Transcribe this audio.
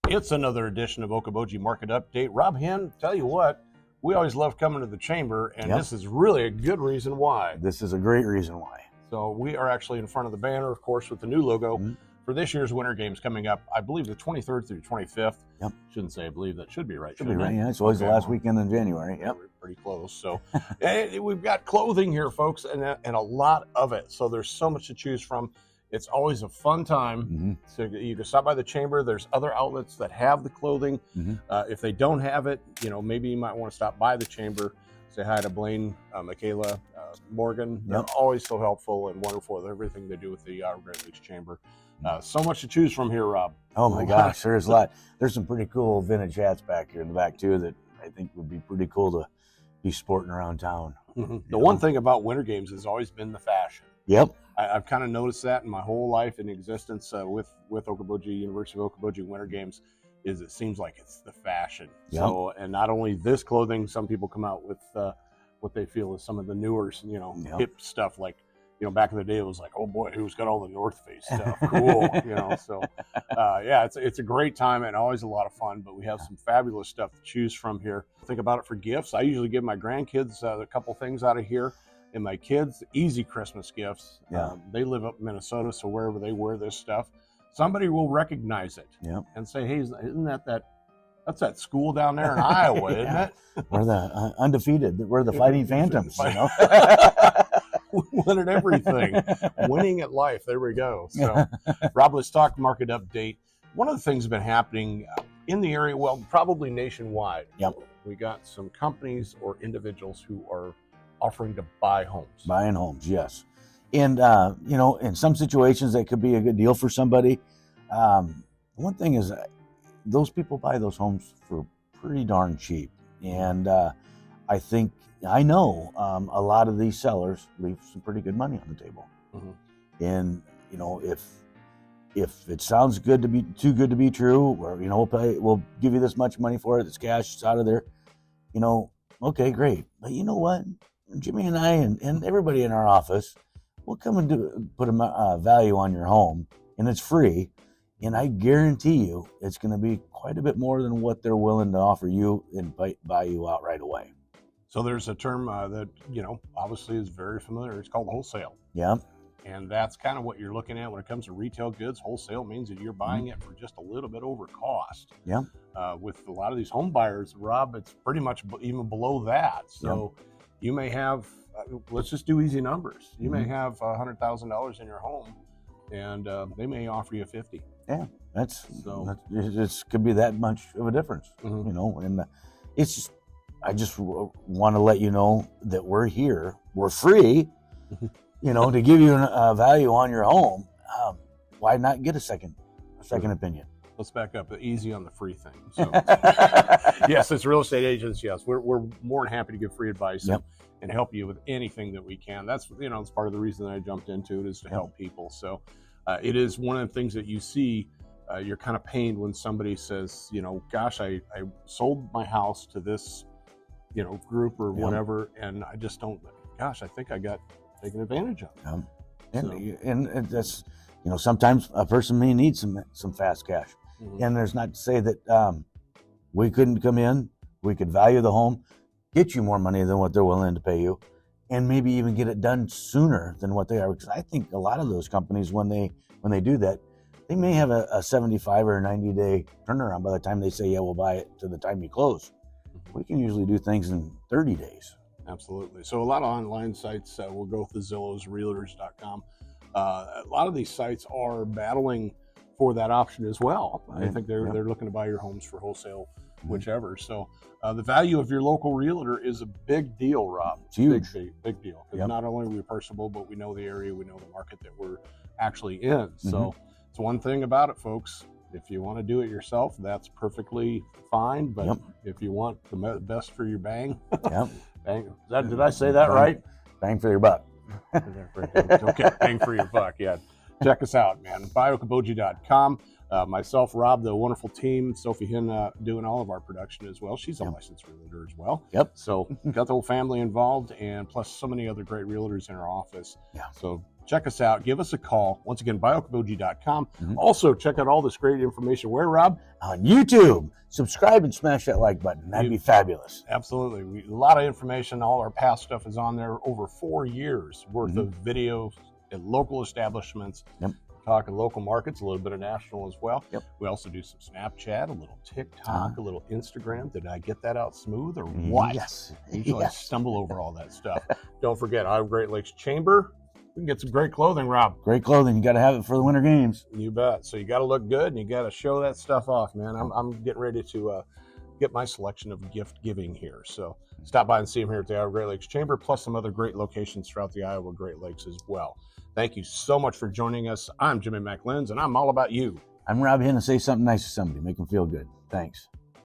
It's another edition of Okoboji Market Update. Rob Hen, tell you what, we always love coming to the chamber, and this is really a good reason why. This is a great reason why. So we are actually in front of the banner, of course, with the new logo for this year's Winter Games coming up, I believe the 23rd through 25th. Yep. Shouldn't say I believe, that should be right. Should be right, yeah. It's always the last weekend in January. Yep. We're pretty close. So we've got clothing here, folks, and a lot of it. So there's so much to choose from. It's always a fun time. So you can stop by the chamber. There's other outlets that have the clothing. If they don't have it, maybe you might want to stop by the chamber, say hi to Blaine, Michaela, Morgan. They're always so helpful and wonderful with everything they do with the Great Lakes Chamber. So much to choose from here, Rob. Oh my gosh, there's a lot. There's some pretty cool vintage hats back here in the back too that I think would be pretty cool to be sporting around town. The one thing about Winter Games has always been the fashion. Yep. I've kind of noticed that in my whole life in existence with Okoboji, University of Okoboji Winter Games, is it seems like it's the fashion. So, and not only this clothing, some people come out with what they feel is some of the newer, hip stuff. Like, back in the day, it was like, oh boy, who's got all the North Face stuff? Cool, So, it's a great time and always a lot of fun. But we have some fabulous stuff to choose from here. Think about it for gifts. I usually give my grandkids a couple things out of here. And my kids, easy Christmas gifts. They live up in Minnesota, so wherever they wear this stuff, somebody will recognize it and say, hey, isn't that's that school down there in Iowa, isn't it? We're the undefeated. We're the Fighting Phantoms, We wanted everything. Winning at life. There we go. So, Rob, let's talk market update. One of the things that's been happening in the area, well, probably nationwide. We got some companies or individuals who are offering to buy homes. Buying homes, yes. And, in some situations that could be a good deal for somebody. One thing is those people buy those homes for pretty darn cheap. And I know a lot of these sellers leave some pretty good money on the table. And, if it sounds good to be too good to be true, or, we'll give you this much money for it, it's cash, it's out of there, okay, great. But you know what? Jimmy and I and everybody in our office will come and put a value on your home, and it's free. And I guarantee you it's going to be quite a bit more than what they're willing to offer you and buy you out right away. So there's a term that, obviously is very familiar. It's called wholesale. And that's kind of what you're looking at when it comes to retail goods. Wholesale means that you're buying it for just a little bit over cost. With a lot of these home buyers, Rob, it's pretty much even below that. So you may have, let's just do easy numbers. You may have $100,000 in your home, and they may offer you $50,000. It could be that much of a difference, and it's just, I just want to let you know that we're here. We're free, to give you a value on your home. Why not get a second opinion? Let's back up. Easy on the free thing. So, yes, as real estate agents, yes, we're more than happy to give free advice and help you with anything that we can. That's it's part of the reason that I jumped into it, is to help people. So it is one of the things that you see. You're kind of pained when somebody says, gosh, I sold my house to this group or whatever, and I just don't. Gosh, I think I got taken advantage of. And that's sometimes a person may need some fast cash. And there's not to say that we couldn't come in, we could value the home, get you more money than what they're willing to pay you, and maybe even get it done sooner than what they are. Because I think a lot of those companies, when they do that, they may have a 75 or 90-day turnaround by the time they say, we'll buy it to the time you close. We can usually do things in 30 days. Absolutely. So a lot of online sites, we'll go with the Zillows, Realtors.com. A lot of these sites are battling for that option as well. I think they're looking to buy your homes for wholesale, whichever. So the value of your local realtor is a big deal, Rob. It's huge. Big deal. Because not only are we personable, but we know the area, we know the market that we're actually in. So it's one thing about it, folks. If you want to do it yourself, that's perfectly fine. But if you want the best for your bang, bang. Did I say that right? Bang for your buck. Okay, bang for your buck. Yeah. Check us out, man. BuyOkoboji.com. Myself, Rob, the wonderful team, Sophie Hen doing all of our production as well. She's a licensed realtor as well. So got the whole family involved, and plus so many other great realtors in our office. So check us out. Give us a call. Once again, buyokoboji.com. Mhm. Also, check out all this great information. Where, Rob? On YouTube. Subscribe and smash that like button. That'd be fabulous. Absolutely. A lot of information. All our past stuff is on there. Over 4 years worth of videos at local establishments. Yep. Talking local markets, a little bit of national as well. Yep. We also do some Snapchat, a little TikTok, a little Instagram. Did I get that out smooth or what? Yes. Usually I stumble over all that stuff. Don't forget, our Great Lakes Chamber. We can get some great clothing, Rob. Great clothing. You got to have it for the Winter Games. You bet. So you got to look good and you got to show that stuff off, man. I'm getting ready to get my selection of gift giving here. So stop by and see them here at the Iowa Great Lakes Chamber, plus some other great locations throughout the Iowa Great Lakes as well. Thank you so much for joining us. I'm Jimmy McLenz, and I'm all about you. I'm Rob here to say something nice to somebody. Make them feel good. Thanks.